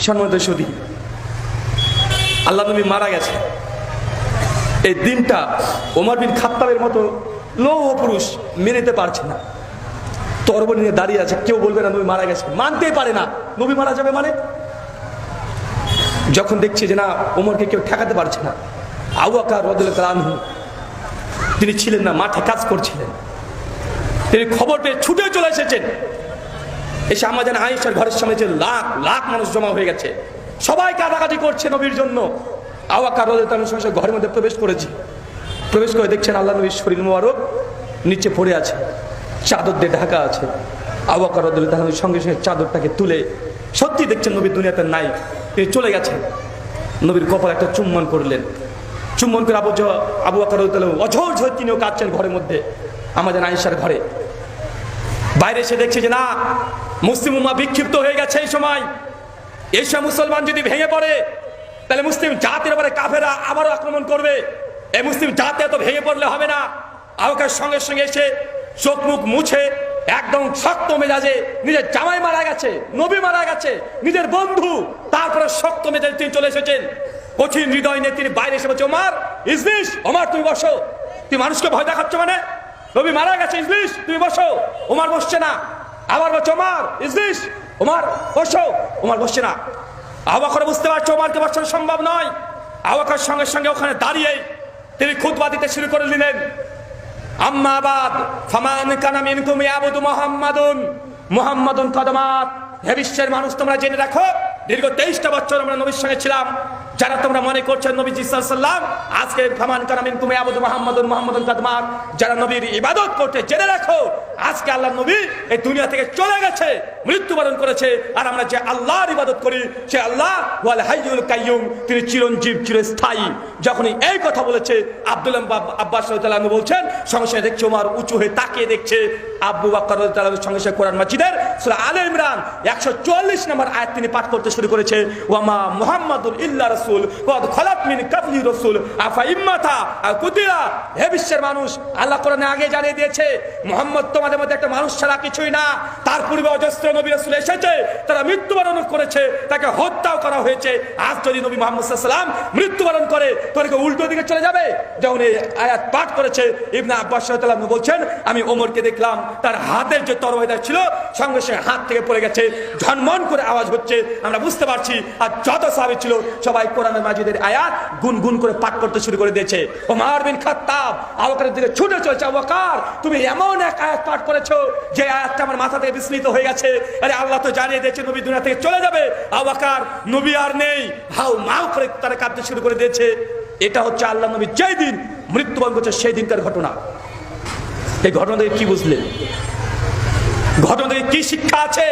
সম্মানিত সুধী, আল্লাহ নবী মারা গেছে। এই দিনটা ওমর বিন খাত্তাবের মতো লৌহ পুরুষ মেনে নিতে পারছে না, তরবারি নিয়ে দাঁড়িয়ে আছে। কেউ বলবে না নবী মারা গেছে, মানতেই পারে না নবী মারা যাবে মানে। যখন দেখছে যে না ওমরকে কেউ ঠেকাতে পারছে না, আবু বকর রাদিয়াল্লাহু তাআলা আনহু তিনি ছিলেন না, মাঠে কাজ করছিলেন। তিনি খবর পেয়ে ছুটে চলে এসেছেন। এসে আম্মা জান আয়েশার ঘরের সামনে যে লাখ লাখ মানুষ জমা হয়ে গেছে, সবাই কাটাকাটি করছে নবীর জন্য। আবু বকর রাদিয়াল্লাহু তাআলা সঙ্গে ঘরের মধ্যে প্রবেশ করে দেখছেন আল্লাহ নবীর শরীর মোবারক নিচে পড়ে আছে, চাদর দিয়ে ঢাকা আছে। আবু বকর রাদিয়াল্লাহু তাআলা সঙ্গে সঙ্গে চাদরটাকে তুলে সত্যি দেখছেন নবী দুনিয়াতে নাই, তিনি চলে গেছেন। নবীর কপালে একটা চুম্বন করলেন। চুম্বন করে আবু বকর রাদিয়াল্লাহু তাআলা অঝোর ঝোর তিনিও কাঁদছেন ঘরের মধ্যে, আমাদের আয়েশার ঘরে। বাইরে এসে দেখছে যে না মুসলিম উম্মাহ বিক্ষিপ্ত হয়ে গেছে। এই সময় মুসলমান যদি ভেঙে পড়ে তাহলে মুসলিম জাতির উপরে কাফেররা আবারও আক্রমণ করবে। এই মুসলিম জাতি এত ভেঙে পড়লে হবে না। আবু বকর সঙ্গে সঙ্গে এসে চোখ মুখ মুছে একদম শক্ত মেজাজে, নিজের জামাই মারা গেছে, নবী মারা গেছে, নিজের বন্ধু, তারপরে শক্ত মেজাজে তিনি চলে এসেছেন। কঠিন হৃদয় নিয়ে তিনি বাইরে এসে বলছে ওমর ইজলিস, ওমর তুমি বসো, তুই মানুষকে ভয় দেখাচ্ছ মানে? নবী মারা গেছে, ইজলিস তুমি বসো। ওমর বসছে না। আবার বলছে ওমর ইজলিস, ওমর বসো। ওমর বসছে না। আবু বকর বুঝতে পারছে ওমরকে বসানো সম্ভব নয়। আবু বকর সঙ্গে সঙ্গে ওখানে দাঁড়িয়ে তিনি খুতবা দিতে শুরু করে দিলেন। আম্মা বাদ ফামান কানা মিনকুম ইয়াবুদু মুহাম্মাদুন কদ মাত। হে বিশ্বের মানুষ, তোমরা জেনে রাখো দীর্ঘ 23টা বছর আমরা নবীর সঙ্গে ছিলাম। যারা তোমরা মনে করছেন নবীজি সাল্লাল্লাহু আলাইহি ওয়াসাল্লাম আজকে ফামান কানা মিনকুম ইয়াবুদু মুহাম্মাদুন কদ মাত, যারা নবীর ইবাদত করতে, জেনে রাখো আজকে আল্লাহর নবী এই দুনিয়া থেকে চলে গেছে, মৃত্যুবরণ করেছে। আর আমরা যে আল্লাহর ইবাদত করি সে আল্লাহ ওয়াল হাইয়ুল কাইয়ুম, তিনি চিরঞ্জীব চিরস্থায়ী। যখনই এই কথা বলেছে আব্দুল্লাহ আব্বাস রাদিয়াল্লাহু আনহু বলছেন, সঙ্গে সঙ্গে দেখছে ওমর উঁচু হয়ে তাকিয়ে দেখছে আবু বকর রাদিয়াল্লাহু আনহু সঙ্গে সঙ্গে কোরআন মাজিদের সূরা আলে ইমরান 144 নম্বর আয়াত তিনি পাঠ করতে শুরু করেছে। ওয়ামা মুহাম্মাদুন ইল্লা রাসূল কদ খালাত মিন কাবলি রাসূল আফা ইম্মাতা কুতিলা। হে বিশ্বের মানুষ, আল্লাহ কোরআনে আগে জানিয়ে দিয়েছে মুহাম্মদ তোমাদের মধ্যে একটা মানুষ ছাড়া কিছুই না। তার পূর্বে অজস্র নবী রাসূল এসেছে, তারা মৃত্যুবরণ করেছে, তাকে হত্যাও করা হয়েছে। আজ যদি নবী মুহাম্মদ সাল্লাল্লাহু আলাইহি ওয়াসাল্লাম মৃত্যুবরণ করে তোকে উল্টো দিকে চলে যাবে। যখন এই আয়াত পাঠ করেছে ইবনে আব্বাস রাদিয়াল্লাহু আনহু বলছেন, আমি ওমরকে দেখলাম তার হাতের যে তরবারিটা ছিল সঙ্গে সঙ্গে হাত থেকে পড়ে গেছে, ঝনমন করে আওয়াজ হচ্ছে। আমরা বুঝতে পারছি আর যত সাহাবী ছিল সবাই কোরআন মাজিদের আয়াত গুনগুন করে পাঠ করতে শুরু করে দিয়েছে। ওমর বিন খাত্তাব আবু বকরের দিকে ছুটে চলেছে, আবু বকর তুমি এমন এক আয়াত পাঠ করেছো যে আয়াতটা আমার মাথা থেকে বিস্মৃত হয়ে গেছে। আরে আল্লাহ তো জানিয়ে দিয়েছে নবী দুনিয়া থেকে চলে যাবে। আবু বকর নবী আর নেই, হাউ মাউ করে তারা কাঁদতে শুরু করে দিয়েছে। এটা হচ্ছে আল্লাহ নবী যেই দিন মৃত্যুবরণ করছে সেই দিনকার ঘটনা। এই ঘটনা থেকে কি বুঝলেন? ঘটনা থেকে কি শিক্ষা আছে?